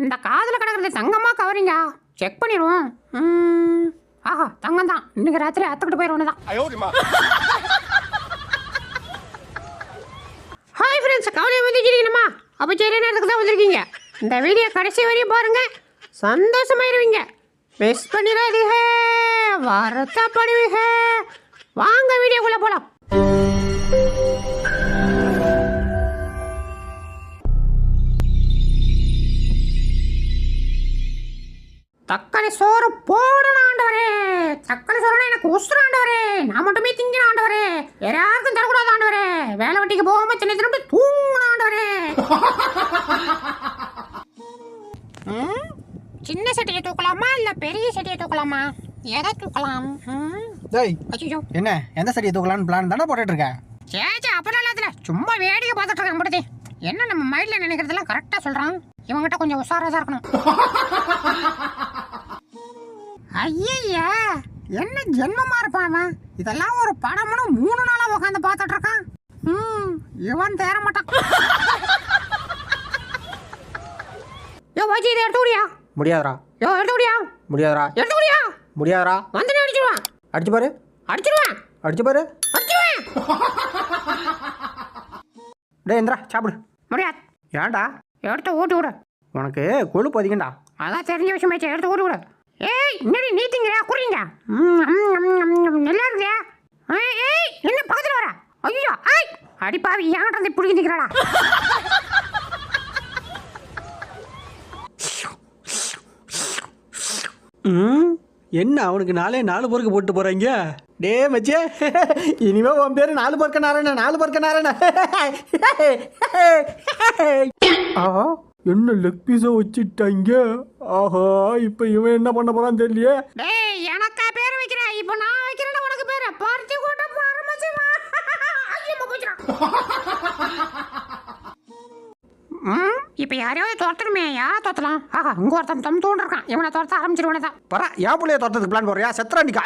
இந்த காதில் கிடக்கிறது தங்கமாக கவரிங்க செக் பண்ணிடுவோம். ஆஹா தங்கம் தான். இன்னைக்கு ராத்திரி அத்துக்கிட்டு போயிடுவோம் தான். ஹாய் ஃப்ரெண்ட்ஸ், கவலையை வந்துச்சிருக்கீங்கம்மா. அப்போ சரி நேரத்துக்கு தான் வந்திருக்கீங்க. இந்த வீடியோ கடைசி வரையும் பாருங்க, சந்தோஷமாயிருவீங்க. மிஸ் பண்ணிடாதீங்க, வருத்தப்படுவீங்க. வாங்க வீடியோக்குள்ளே போகலாம். தக்காளி சோறு போடணும் ஆண்டவரே. தக்காளி சோறுனா எனக்கு உசுறு ஆண்டவரே. நான் மட்டுமே திங்கணும் ஆண்டவரே. வேற யாருக்கும் தரக்கூடாது ஆண்டவரே. வேலை வெட்டிக்கு போகாம சின்ன சின்ன தூங்கணும் ஆண்டவரே. சின்ன சட்டியை தூக்கலாமா இல்ல பெரிய சட்டியை தூக்கலாமா? எதை தூக்கலாம்? ஐயோ என்ன எந்த சட்டியை தூக்கலாம்னு பிளான் தானே போட்டுட்டு இருக்கேன். சேச்சா அப்பெல்லாம் இல்லாதுல, சும்மா வேடிக்கை பார்த்துட்டு இருக்கேன் படுத்தி. என்ன நம்ம மைண்ட்ல நினைக்கிறதெல்லாம் கரெக்டா சொல்றான். இவங்கிட்ட கொஞ்சம் உஷாரா தான் இருக்கணும். ஐயா என்ன ஜென்மமா இருப்பான் அவன். இதெல்லாம் ஒரு படம்னு 3 நாளா உட்காந்து பார்த்துட்டு இருக்கான். இவன் தேர மாட்டான். யோ வாஜி, இதை எடுத்து விடியா? முடியாதரா. யோ எடுத்து விடியா? முடியாதரா. எடுத்து விடியா? முடியாதரா. வந்து அடிச்சிருவான். அடிச்சு பாரு. அடிச்சிருவான். அடிச்சு பாரு. அடிச்சிருவான். டேய் இந்திரா சாப்பிடு. முடியாது. ஏன்டா? எடுத்து ஊட்டி விடு. உனக்கு கொழுப்பு அதிகம்டா. அதான் தெரிஞ்ச விஷயமாச்சு, எடுத்து ஊட்டி விடு. ஏய் இன்னடி நீ திங்கிறியா குடிங்க. நல்லா இருக்கியா? ஏய் என்ன பக்கத்தில் வர? ஐயோ ஐய் அடிப்பாவி, ஏன்றது இப்படி நிற்கிறாடா? என்ன அவனுக்கு 4 பொறுக்கு போட்டு போறாங்க. டே மச்சே, இனிமே உன் பேரு 4 பொறுக்க நாராயண. 4 பொறுக்க நாராயண. ஆஹா என்ன லெக் பீஸா வச்சுட்டாங்க. ஆஹா இப்ப இவன் என்ன பண்ண போறான்னு தெரியலையே. டேய் எனக்கா பேர் வைக்கிற? இப்போ நான் வைக்கிறேன் உனக்கு பேர். பார்ட்டி கூட்ட ஆரம்பிச்சுமா. ஐயோ போச்சுடா. இப்போ யாரையாவது தோட்டணுமே. யாரை தோத்தலாம்? ஆஹா இங்க ஒருத்தன் தம் தோன்றிருக்கான். இவனை தோட்ட ஆரம்பிச்சிருவனே தான். பரா என் பிள்ளைய தோட்டத்துக்கு பிளான் போறியா? செத்ராண்டிக்கா.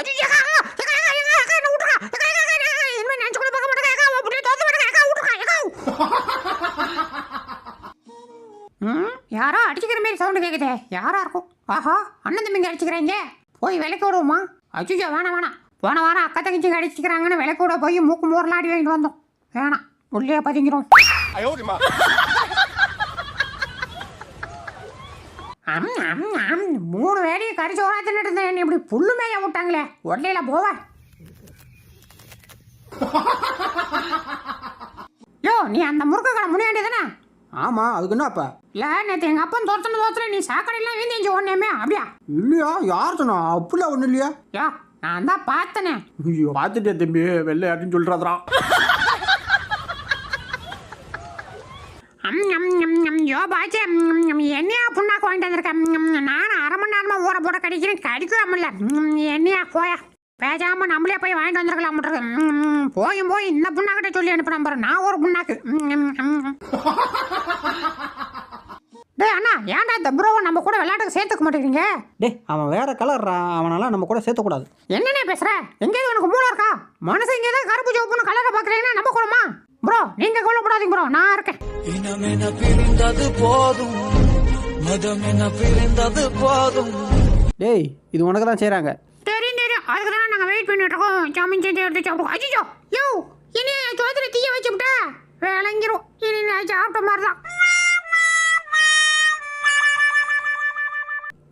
யாரோ அடிச்சுக்கிற மாதிரி சவுண்டு கேட்குதே. யாரா இருக்கும்? ஆஹா அண்ணன் தம்பிங்க அடிச்சுக்கிறாங்க. போய் விலைக்கு விடுவோமா? அச்சுச்சோ வேணாம் வேணாம். போன வாரம் அக்கா தங்கச்சிங்க அடிச்சுக்கிறாங்கன்னு விலைக்கு விட போய் மூக்கு மோரில் ஆடி வாங்கிட்டு வந்தோம். வேணாம், உள்ளே பதிங்கிறோம். 3 வேலையை கறிச்சு ஓராத்தின்னு இருந்தேன். இப்படி புல்லு மேய விட்டாங்களே. உடலையில போவ. யோ நீ அந்த முறுக்கு கடை முன்னாடி தானே? ஆமா அதுக்கு என்ன அப்ப? இல்ல நேற்று எங்க அப்பன் தோத்துல நீ சாக்கடையெல்லாம் வீந்தேஞ்சு ஒன்னேமே அப்படியா? இல்லையா, யார் சொன்னா? அப்படிலாம் ஒன்றும் இல்லையா. யா நான் தான் பார்த்தனே. ஐயோ பார்த்துட்டே தம்பி, வெள்ளை அப்படின்னு சொல்றாதரா. யோ பாச்சே, என்னையா புண்ணாக்கு வாங்கிட்டு வந்திருக்கேன். நானும் 1/2 மணி நேரமா ஊற போட கடிக்கிறேன், கடிக்கிறாமல்ல. என்னையா போயா, பேசாம நம்மளே போய் வாங்கிட்டு வந்துருக்கலாம். போய் இந்த புண்ணாக்கிட்ட சொல்லி அனுப்புறேன் பாரு. நான் ஒரு புண்ணாக்கு. டேய் அண்ணா, ஏன்டா இந்த ப்ரோவை நம்ம கூட விளையாட்டுக்கு சேர்த்துக்க மாட்டேங்கிறீங்க? டேய் அவன் வேற கலர்ரா, அவனால நம்ம கூட சேர்த்தக்கூடாது. என்னண்ணே பேசுற? எங்கேயாவது உனக்கு மூளை இருக்கா? மனசு இங்கே கருப்பு ஜோப்புன்னு கலரை பார்க்குறீங்கன்னா நம்ம கூடமா? ப்ரோ நீங்க கவலைப்படாதீங்க ப்ரோ, நான் இருக்கேன். இனமென பிரிந்தது போதும், மதமென பிரிந்தது போதும். டேய் இது உனக்கு தான் செய்றாங்க. தெரியும், அதுக்கு தான் நாங்கள் வெயிட் பண்ணிட்டு இருக்கோம். சாமின் செஞ்சு எடுத்து சாப்பிடுவோம். ஐயோ யோ இனி சோதனை தீய வச்சுவிட்டா விளங்கிரும். இனி நான் சாப்பிட்ட மாதிரி தான்.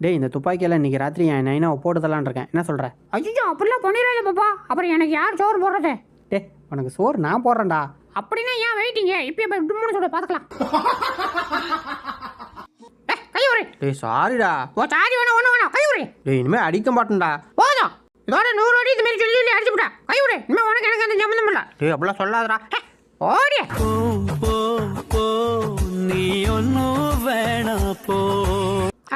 டேய் இந்த துப்பாக்கியெல்லாம் இன்னைக்கு ராத்திரி என் நைனாவை போட்டுதலான் இருக்கேன். என்ன சொல்ற? ஐயோ அப்படிலாம் பண்ணிடாத பாப்பா. அப்புறம் எனக்கு யார் சோறு போடுறது? டே உனக்கு சோறு நான் போடுறேன்டா. அப்படின்னா ஏன் வெயிட்டிங்க? இப்போ போய் டும்முன்னு சொல்ல பார்த்துக்கலாம். கையுறை. டேய் சாரிடா. ஓ சாரி வேணாம் கையுறை. டேய் இனிமே அடிக்க மாட்டேன்டா. போதும், இதோட 100 அடி இது மாதிரி சொல்லி அடிச்சு விட்டா. கையுறை. இனிமே உனக்கு எனக்கு அந்த சம்மந்தம் இல்லை. டேய் அப்படிலாம் சொல்லாதடா. ஓடிய நீ ஒன்னும் வேணா போ.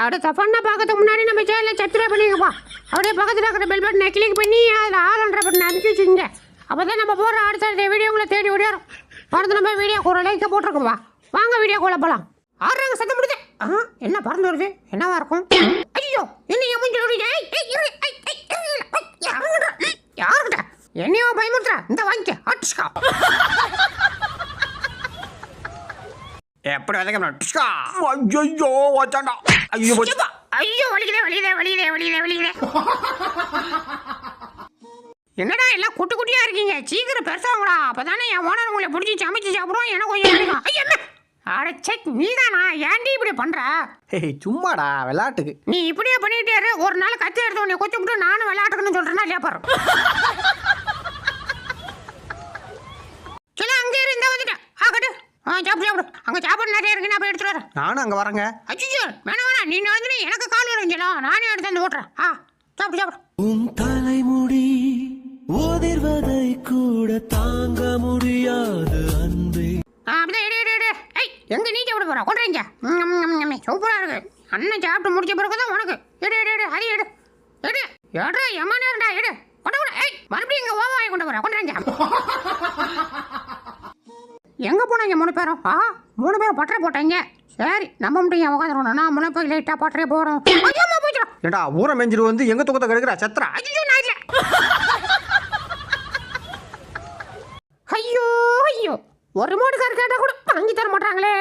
அடுத்த பண்ண பார்க்கறதுக்கு முன்னாடி நம்ம சேனலை சப்ஸ்கிரைப் பண்ணிக்கப்பா. அப்படியே பக்கத்தில் இருக்கிற பெல் பட்டனை கிளிக் பண்ணி அதில் ஆல்ன்ற பட்டனை அனுப்பிச்சு வச்சுங்க. அப்போ தான் நம்ம போடுற அடுத்த வீடியோங்களை தேடி ஓடியாரும். அடுத்து நம்ம வீடியோ ஒரு லைக்கை போட்டிருக்கோம்ப்பா. வாங்க வீடியோக்குள்ளே போகலாம். ஆடுறாங்க சத்தம் முடியுது. என்ன பறந்து வருது? என்னவா இருக்கும்? ஐயோ என்ன யாருக்கிட்ட என்னையோ பயமுறுத்துற? இந்த வாங்கிக்க ஆட்டுஷ்கா. எப்படி வதக்க ஐயோ வச்சாண்டா ஐயோ போச்சு. ஐயோ வலிக்குதே. என்னடா எல்லாம் குட்டி குட்டியா இருக்கீங்க, சீக்கிரம் பெருசாங்களா, அப்பதானே என் ஓனர் உங்களை பிடிச்சி சமைச்சு சாப்பிடுவோம். எனக்கு கொஞ்சம் வலிக்கும். ஐயோ அடச்சே, நீதானா? ஏன்டி இப்படி பண்ற? சும்மாடா விளையாட்டுக்கு. நீ இப்படியே பண்ணிட்டே இரு. ஒரு நாள் கத்தி எடுத்து உன்னை கொச்சு விட்டு நானும் விளையாட்டுக்குன்னு சொல்றேன்னா இல்லையா பாரு. சரி அங்கே இரு, இந்த வந்துட்டேன். ஆகட்டு சாப்பிடு. அங்க சாப்பாடு நிறைய இருக்கு, நான் போய் எடுத்துட்டு வரேன். நானும் அங்கே வரேங்க. அச்சோ வேணாம், நீ வந்து எனக்கு கால் வரைஞ்சலாம், நானே எடுத்து வந்து ஓட்டுறேன். சாப்பிடு. உன் தலைமுடி உதிர்வதை கூட தாங்க முடியாது அன்பே. அப்படிதான் எடு. எங்க நீ சாப்பிட போற? கொண்டுறீங்க. சூப்பரா இருக்கு. அண்ணன் சாப்பிட்டு முடிச்ச பிறகுதான் உனக்கு. எடு அது எடு. எடு எம்மா நேரம்டா, எடு. கொண்டு மறுபடியும் இங்க ஓவாயை கொண்டு வர. கொண்டுறீங்க. எங்க போனாங்க 3 பேரும்? 3 பேரும் பட்டறை போட்டாங்க. சரி நம்ம மட்டும் ஏன் உட்காந்துருவோம்? நான் முன்ன போய் லைட்டா பட்டறையே போறோம். போயிடும். ஏடா ஊரை மெஞ்சிட்டு வந்து எங்க தூக்கத்தை கெடுக்கிற சத்ரா. ஐயோ ஒரு மோடு கார் கேட்டா கூட வாங்கி தர மாட்டாங்களே.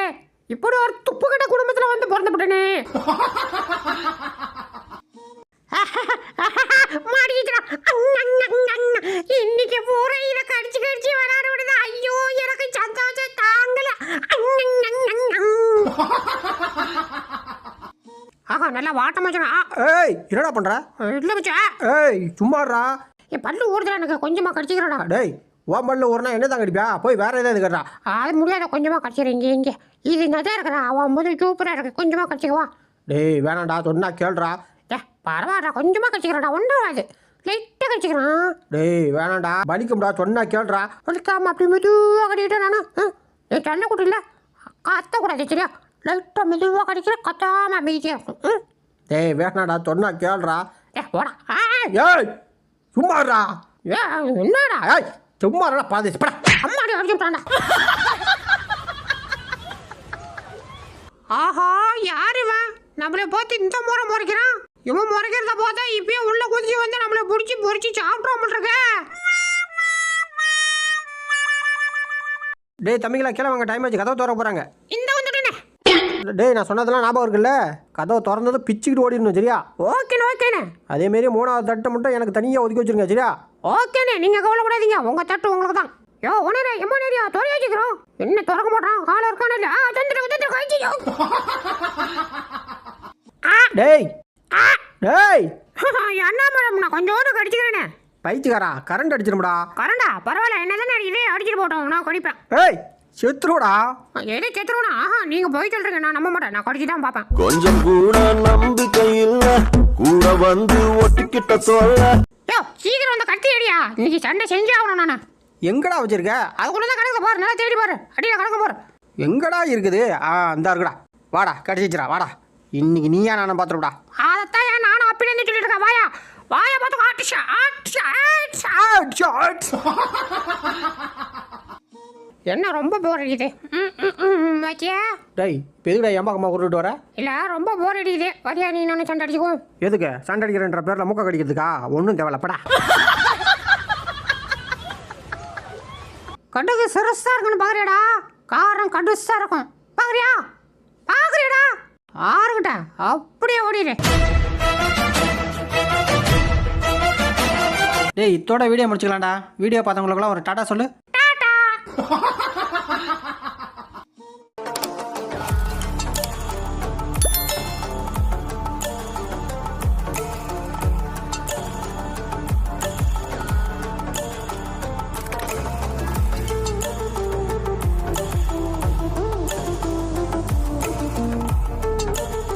இப்படி ஒரு துப்பு கட்ட குடும்பத்துல வந்து பிறந்துட்டனே. இன்னைக்கு பூரா இத கடிச்சு வராரு விடுது. ஐயோ எனக்கு சந்தோஷம் தாங்கல. நல்லா வாட்டம் வச்சா. ஏய் என்னடா பண்ற? இல்ல மச்சா. ஏய் சும்மாடா. என் பல்லு ஊறுதா, எனக்கு கொஞ்சமா கடிச்சிக்கிறடா. டேய் உன் பல்ல ஊர்னா என்ன தான் கடிப்பா? போய் வேற ஏதாவது கேட்டா. அது முடியாத, கொஞ்சமா கடிச்சிரு. இங்க இது நல்லா இருக்கிறா. அவன் போது சூப்பரா இருக்கு, கொஞ்சமா கடிச்சிக்குவா. டேய் வேணாண்டா, சொன்னா கேள்றா. பரவாயில்ல, கொஞ்சமா கடிச்சிக்கிறடா, ஒன்றும் ஆகுது. லைட்டா கடிச்சிக்கிறான். டேய் வேணாண்டா, வலிக்கும்டா, சொன்னா கேள்றா. வலிக்காம அப்படி மெதுவாக கடிக்கிட்டேன் நானு. சண்டை கூட்டு இல்லை, கத்தக்கூடாது சரியா? லைட்டா மெதுவாக கடிக்கிற, கத்தாம அமைதியாக இருக்கும். டேய் வேணாடா, சொன்னா கேள்றா. போடா. ஏய் சும்மாடா. என்னடா? ஏய் சும்மாடா, பாதிச்சு படா. அம்மாடி அடிச்சுட்டான்டா. ஆஹா யாரு இவன்? நம்மளை பார்த்து இந்த முறை முறைக்கிறான். இவன் முறைக்கிறத பார்த்தா இப்பயே உள்ள குதிச்சு வந்து நம்மளை பிடிச்சி பொறிச்சு சாப்பிட்றோம் இருக்க. டேய் தம்பிங்களா கீழே வாங்க, டைம் ஆச்சு, கதவை திறக்க போறாங்க. இந்த வந்துட்டேனே. டேய் நான் சொன்னதெல்லாம் ஞாபகம் இருக்குல்ல? கதவை திறந்தது பிச்சுக்கிட்டு ஓடிடணும் சரியா? ஓகேண்ணே. அதேமாரி 3வது தட்டை மட்டும் எனக்கு தனியாக ஒதுக்கி வச்சிருங்க சரியா? ஓகேண்ணே, நீங்க கவலைப்படாதீங்க, உங்க தட்டு உங்களுக்கு தான். யோ உனரே எம்மா நேரியா தொலையா வச்சுக்கிறோம். என்ன திறக்க மாட்டான், கால இருக்கானே இல்ல. தந்துட்டு கழிச்சியோ. டேய் டேய் என்ன மேடம், நான் கொஞ்சோடு கடிச்சுக்கிறேனே. பைத்தியக்காரா, கரண்ட் அடிச்சிரும்டா. கரண்டா? பரவாயில்ல, என்னதானே இதே அடிச்சிட்டு போட்டோம், நான் கடிப்பேன். ஏய் செத்துருடா. எது செத்துருவனா? நீங்க போய் சொல்றீங்க, நான் நம்ப மாட்டேன், நான் கடிச்சு தான் பார்ப்பேன். கொஞ்சம் கூட நம்பிக்கை இல்ல, கூட வந்து ஒட்டிக்கிட்ட சொல்ல. யோ சீக்கிரம் வந்து கட்டி அடியா, இன்னைக்கு சண்டை செஞ்சே ஆகணும் நானு. எங்கடா வச்சிருக்க? அதுக்குள்ளதான் கிடக்க பாரு, நல்லா தேடி பாரு, அடியில கிடக்க பாரு. எங்கடா இருக்குது? இந்த இருக்குடா. வாடா கடிச்சிச்சுடா, வாடா. இன்னைக்கு நீயா நானும் பார்த்துருடா. அதைத்தான் ஏன் நானும் அப்படி இருந்து சொல்லிட்டு இருக்கேன். வாயா பார்த்து ஆட்ஷா. என்ன ரொம்ப போர் அடிக்குது. வச்சியா? டேய் இப்போ எதுக்குடா என் பக்கமாக கூட்டிட்டு வர? இல்லை ரொம்ப போர் அடிக்குது, வரியா நீ நானும் சண்டை அடிச்சுக்குவோம். எதுக்கு சண்டை அடிக்கிறன்ற பேரில் மூக்க கடிக்கிறதுக்கா? ஒன்றும் தேவையில்லப்படா. கடுகு சிறுசா இருக்குன்னு பாக்குறியாடா? காரம் கடுசா இருக்கும், பாக்குறியாடா? ஆறுகிட்ட அப்படியே ஓடிடு. டேய் இதோட வீடியோ முடிச்சுக்கலாம்டா. வீடியோ பார்த்தவங்களுக்குலாம் ஒரு டாடா சொல்லு. டாடா.